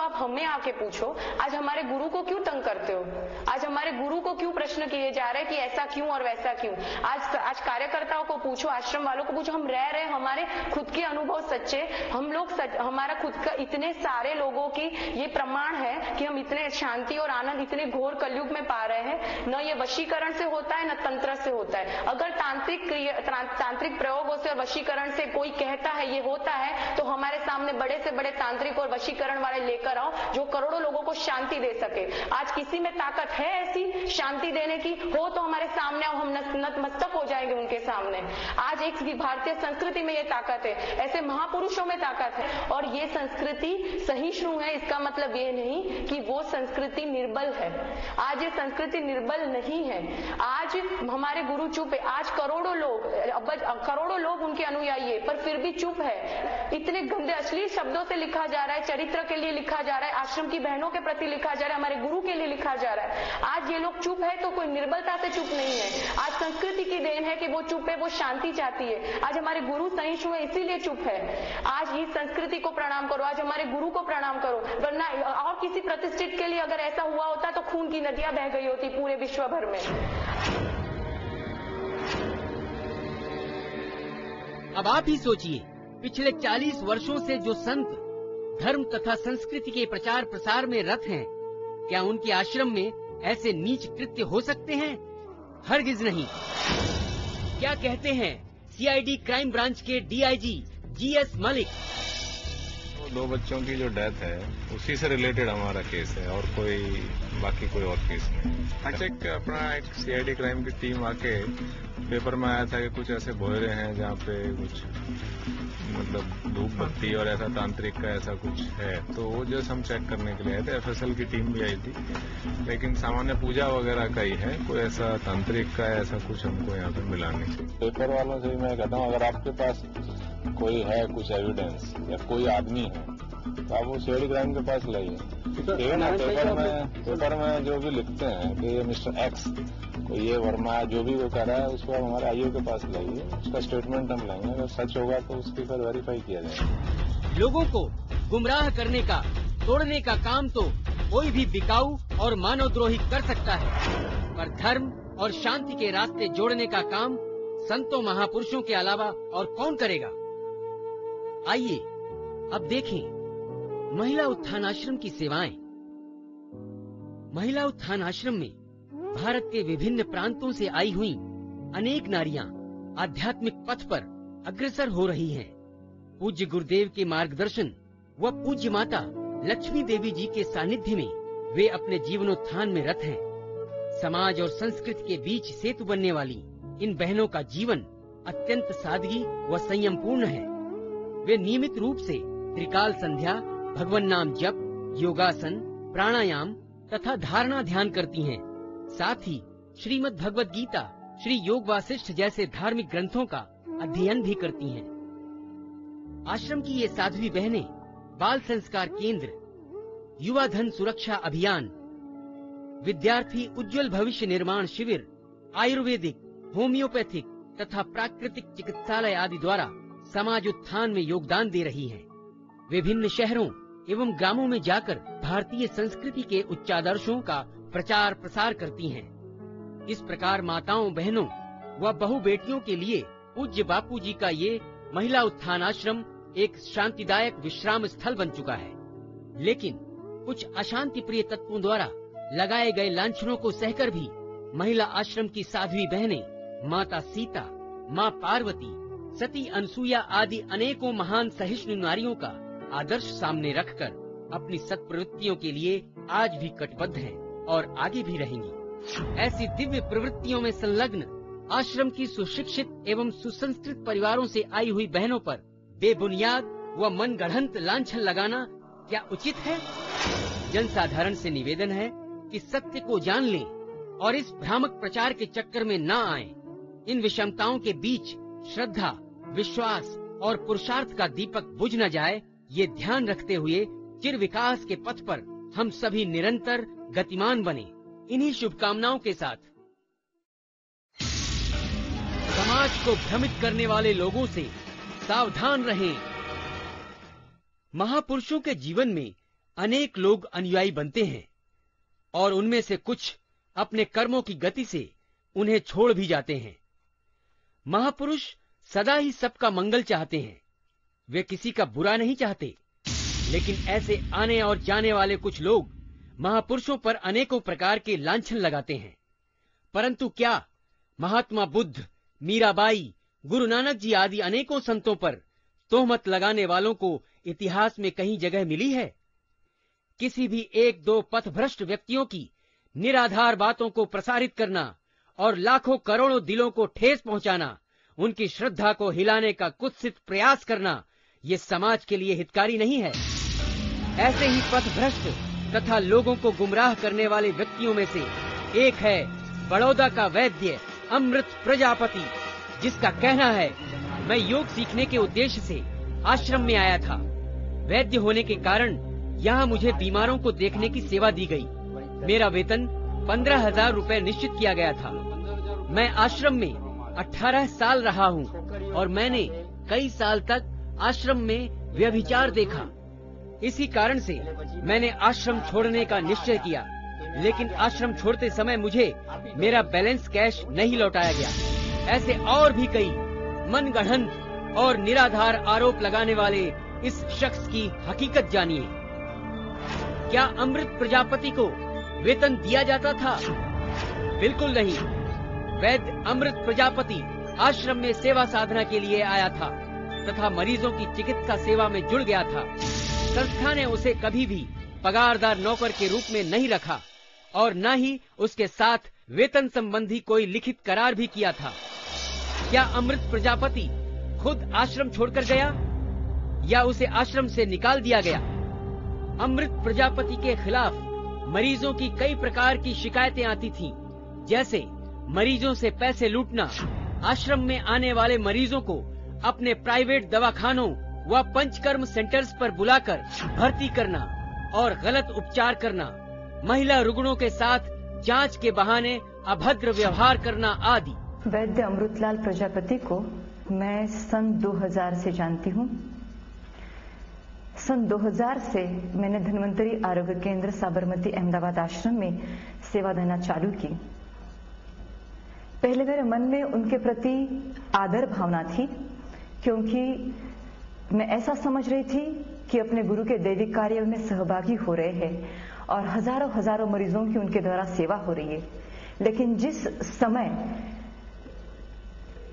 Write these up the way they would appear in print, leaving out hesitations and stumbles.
आप हमें आके पूछो, आज हमारे गुरु को क्यों तंग करते हो? आज हमारे गुरु को क्यों प्रश्न किए जा रहे हैं कि ऐसा क्यों और वैसा क्यों? आज कार्यकर्ताओं को पूछो, आश्रम वालों को पूछो, हम रह रहे, हमारे खुद के अनुभव सच्चे, हम लोग हमारा खुद का इतने सारे लोगों की ये प्रमाण है कि हम इतने शांति और आनंद इतने घोर कलयुग में पा रहे हैं। न ये वशीकरण से होता है, न तंत्र से होता है। अगर तांत्रिक प्रयोगों से और वशीकरण से कोई कहता है ये होता है, तो हमारे सामने बड़े से बड़े तांत्रिक और वशीकरण वाले लेकर आओ जो करोड़ों लोगों को शांति दे सके। आज किसी में ताकत है ऐसी शांति देने की? हो तो हमारे सामने आओ, हम नतमस्तक हो जाएंगे उनके सामने। आज एक भारतीय संस्कृति में ये ताकत है, ऐसे महापुरुषों में ताकत है। और ये संस्कृति सहिष्णु है, इसका मतलब ये नहीं कि वो संस्कृति निर्बल है। आज ये संस्कृति निर्बल नहीं है। आज हमारे गुरु चुप है। आज करोड़ों लोग उनके अनुयायी है, पर फिर भी चुप है। इतने गंदे अश्लील शब्दों से लिखा जा रहा है, चरित्र के लिए लिखा जा रहा है, आश्रम की बहनों के प्रति लिखा जा रहा है, हमारे गुरु के लिए लिखा जा रहा है। आज ये लोग चुप है तो कोई निर्बलता से चुप नहीं है। आज संस्कृति की देन है कि वो चुप है, वो शांति चाहती है। आज हमारे गुरु सहिष्णु है, इसीलिए चुप है। आज इस संस्कृति को प्रणाम करो, आज हमारे गुरु को प्रणाम करो। वरना और किसी प्रतिष्ठित के लिए अगर ऐसा हुआ होता तो खून की नदियां बह गई होती पूरे विश्व भर में। अब आप ही सोचिए, पिछले 40 वर्षों से जो संत धर्म तथा संस्कृति के प्रचार प्रसार में रत हैं, क्या उनके आश्रम में ऐसे नीच कृत्य हो सकते हैं? हरगिज नहीं। क्या कहते हैं सीआईडी क्राइम ब्रांच के डीआईजी जीएस मलिक? 2 बच्चों की जो डेथ है उसी से रिलेटेड हमारा केस है, और बाकी कोई और केस नहीं। अच्छा, एक सीआईडी क्राइम की टीम आके पेपर में आया था कि कुछ ऐसे भोयरे हैं जहाँ पे कुछ मतलब धूप बत्ती और ऐसा तांत्रिक का ऐसा कुछ है, तो वो जस्ट हम चेक करने के लिए आए थे। एफएसएल की टीम भी आई थी, लेकिन सामान्य पूजा वगैरह का ही है, कोई ऐसा तांत्रिक का ऐसा कुछ हमको यहाँ पे मिला नहीं। पेपर वालों से मैं कहता हूँ, अगर आपके पास कोई है कुछ एविडेंस या कोई आदमी है तो आप वो सीआईडी क्राइम के पास लाइए। ठीक है ना? पेपर में जो भी लिखते हैं कि ये मिस्टर एक्स को ये वर्मा जो भी वो कह रहा है, उसको आप हमारे आईओ के पास लाइए, उसका स्टेटमेंट हम लेंगे। अगर सच होगा तो उसकी फिर वेरीफाई किया जाएगा। लोगों को गुमराह करने का, तोड़ने का काम तो कोई भी बिकाऊ और मानवद्रोही कर सकता है, पर धर्म और शांति के रास्ते जोड़ने का काम संतों महापुरुषों के अलावा और कौन करेगा? आइए अब देखें महिला उत्थान आश्रम की सेवाएं। महिला उत्थान आश्रम में भारत के विभिन्न प्रांतों से आई हुई अनेक नारियां आध्यात्मिक पथ पर अग्रसर हो रही हैं। पूज्य गुरुदेव के मार्गदर्शन व पूज्य माता लक्ष्मी देवी जी के सानिध्य में वे अपने जीवनोत्थान में रत हैं। समाज और संस्कृति के बीच सेतु बनने वाली इन बहनों का जीवन अत्यंत सादगी व संयम पूर्ण है। वे नियमित रूप से त्रिकाल संध्या, भगवान नाम जप, योगासन, प्राणायाम तथा धारणा ध्यान करती हैं। साथ ही श्रीमद् भगवद गीता, श्री योग वासिष्ठ जैसे धार्मिक ग्रंथों का अध्ययन भी करती हैं। आश्रम की ये साध्वी बहनें बाल संस्कार केंद्र, युवा धन सुरक्षा अभियान, विद्यार्थी उज्जवल भविष्य निर्माण शिविर, आयुर्वेदिक, होम्योपैथिक तथा प्राकृतिक चिकित्सालय आदि द्वारा समाज उत्थान में योगदान दे रही है। विभिन्न शहरों एवं ग्रामों में जाकर भारतीय संस्कृति के उच्चादर्शों का प्रचार प्रसार करती हैं। इस प्रकार माताओं, बहनों व बहु बेटियों के लिए पूज्य बापू जी का ये महिला उत्थान आश्रम एक शांतिदायक विश्राम स्थल बन चुका है। लेकिन कुछ अशांति प्रिय तत्वों द्वारा लगाए गए लांछनों को सहकर भी महिला आश्रम की साध्वी बहनें माता सीता, माँ पार्वती, सती अनसुईया आदि अनेकों महान सहिष्णु नारियों का आदर्श सामने रखकर अपनी सत्प्रवृत्तियों के लिए आज भी कटिबद्ध हैं और आगे भी रहेंगी। ऐसी दिव्य प्रवृत्तियों में संलग्न आश्रम की सुशिक्षित एवं सुसंस्कृत परिवारों से आई हुई बहनों पर बेबुनियाद व मनगढ़ंत लांछन लगाना क्या उचित है? जनसाधारण से निवेदन है कि सत्य को जान लें और इस भ्रामक प्रचार के चक्कर में न आएं। इन विषमताओं के बीच श्रद्धा, विश्वास और पुरुषार्थ का दीपक बुझ न जाए, ये ध्यान रखते हुए चिर विकास के पथ पर हम सभी निरंतर गतिमान बने। इन्हीं शुभकामनाओं के साथ समाज को भ्रमित करने वाले लोगों से सावधान रहें। महापुरुषों के जीवन में अनेक लोग अनुयायी बनते हैं और उनमें से कुछ अपने कर्मों की गति से उन्हें छोड़ भी जाते हैं। महापुरुष सदा ही सबका मंगल चाहते हैं, वे किसी का बुरा नहीं चाहते। लेकिन ऐसे आने और जाने वाले कुछ लोग महापुरुषों पर अनेकों प्रकार के लांछन लगाते हैं। परंतु क्या महात्मा बुद्ध, मीराबाई, गुरु नानक जी आदि अनेकों संतों पर तोहमत लगाने वालों को इतिहास में कहीं जगह मिली है? किसी भी एक दो पथभ्रष्ट व्यक्तियों की निराधार बातों को प्रसारित करना और लाखों करोड़ों दिलों को ठेस पहुंचाना, उनकी श्रद्धा को हिलाने का कुत्सित प्रयास करना, ये समाज के लिए हितकारी नहीं है। ऐसे ही पथभ्रष्ट तथा लोगों को गुमराह करने वाले व्यक्तियों में से एक है बड़ौदा का वैद्य अमृत प्रजापति, जिसका कहना है, मैं योग सीखने के उद्देश्य से आश्रम में आया था। वैद्य होने के कारण यहाँ मुझे बीमारों को देखने की सेवा दी गई। मेरा वेतन 15,000 रुपए निश्चित किया गया था। मैं आश्रम में 18 साल रहा हूँ और मैंने कई साल तक आश्रम में व्यभिचार देखा। इसी कारण से मैंने आश्रम छोड़ने का निश्चय किया, लेकिन आश्रम छोड़ते समय मुझे मेरा बैलेंस कैश नहीं लौटाया गया। ऐसे और भी कई मनगढ़ंत और निराधार आरोप लगाने वाले इस शख्स की हकीकत जानिए। क्या अमृत प्रजापति को वेतन दिया जाता था? बिल्कुल नहीं। वैद्य अमृत प्रजापति आश्रम में सेवा साधना के लिए आया था तथा मरीजों की चिकित्सा सेवा में जुड़ गया था। संस्था ने उसे कभी भी पगारदार नौकर के रूप में नहीं रखा और न ही उसके साथ वेतन संबंधी कोई लिखित करार भी किया था। क्या अमृत प्रजापति खुद आश्रम छोड़कर गया या उसे आश्रम से निकाल दिया गया? अमृत प्रजापति के खिलाफ मरीजों की कई प्रकार की शिकायतें आती थीं, जैसे मरीजों से पैसे लूटना, आश्रम में आने वाले मरीजों को अपने प्राइवेट दवाखानों व पंचकर्म सेंटर्स पर बुलाकर भर्ती करना और गलत उपचार करना, महिला रुग्णों के साथ जांच के बहाने अभद्र व्यवहार करना आदि। वैद्य अमृतलाल प्रजापति को मैं सन 2000 से जानती हूँ। सन 2000 से मैंने धन्वंतरी आरोग्य केंद्र साबरमती अहमदाबाद आश्रम में सेवा देना चालू की। पहले मेरे मन में उनके प्रति आदर भावना थी, क्योंकि मैं ऐसा समझ रही थी कि अपने गुरु के दैविक कार्य में सहभागी हो रहे हैं और हजारों हजारों मरीजों की उनके द्वारा सेवा हो रही है। लेकिन जिस समय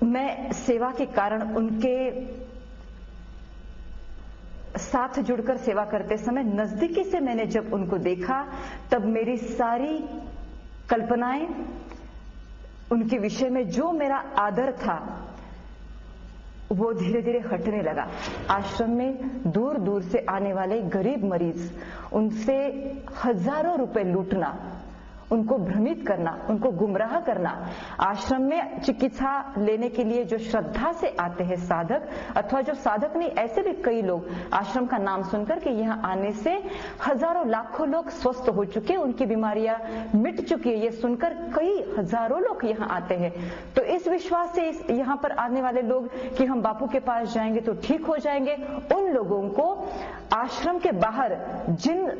मैं सेवा के कारण उनके साथ जुड़कर सेवा करते समय नजदीकी से मैंने जब उनको देखा, तब मेरी सारी कल्पनाएं उनके विषय में जो मेरा आदर था वो धीरे धीरे हटने लगा। आश्रम में दूर दूर से आने वाले गरीब मरीज, उनसे हजारों रुपए लूटना, उनको भ्रमित करना, उनको गुमराह करना। आश्रम में चिकित्सा लेने के लिए जो श्रद्धा से आते हैं साधक, अथवा जो साधक नहीं, ऐसे भी कई लोग आश्रम का नाम सुनकर के यहाँ आने से हजारों लाखों लोग स्वस्थ हो चुके, उनकी बीमारियां मिट चुकी है, ये सुनकर कई हजारों लोग यहाँ आते हैं। तो इस विश्वास से यहाँ पर आने वाले लोग कि हम बापू के पास जाएंगे तो ठीक हो जाएंगे, उन लोगों को आश्रम के बाहर जिन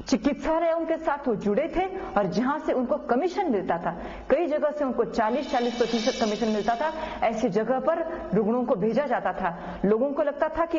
चिकित्सालयों के साथ वो जुड़े थे और जहां से उनको कमीशन मिलता था, कई जगह से उनको 40-40% कमीशन मिलता था, ऐसी जगह पर रुग्णों को भेजा जाता था। लोगों को लगता था कि